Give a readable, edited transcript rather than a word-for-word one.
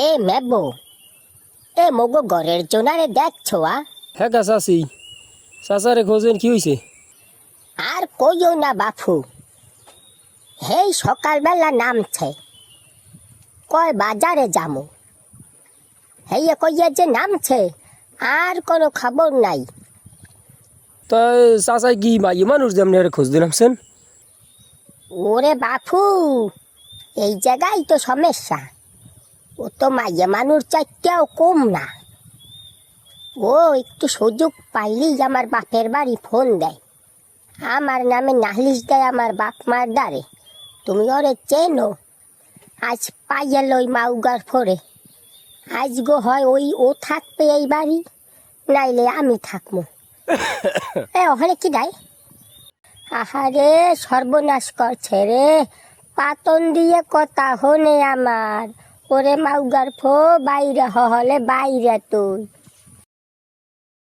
এ মেবো এ মগো ঘরের জোনারে দেখছো হ্যাঁ গা চাচি, চাচারে খোঁজেন কি হয়েছে? আর কইও না বাপু, হেই সকালবেলা নামছে, কয় বাজারে যামু। হেয়ে কইয়া যে নামছে, আর কোনো খবর নাই। তাই চাচাই কি মাইয়ে মানুষ যেমনি খোঁজ দিলামছেন? ওরে বাপু, এই জায়গায় তো সমস্যা। ও তো মাইয়া মানুষ চাইতেও কম না। ও একটু সুযোগ পাইলেই আমার বাপের বাড়ি ফোন দেয়, আমার নামে নালিশ দেয় আমার বাপ মার দ্বারে। তুমি ওরে চেনো? আজ পাইয়া লই মাউগার ফোরে। আজ গো হয় ও থাকবে এই বাড়ি, নাইলে আমি থাকবো। ওখানে কি নাই? আহারে সর্বনাশ করছে রে, পাতন দিয়ে কথা হনে আমার। ওরে মাউগার ফো বাইরে হলে বাইরে তুই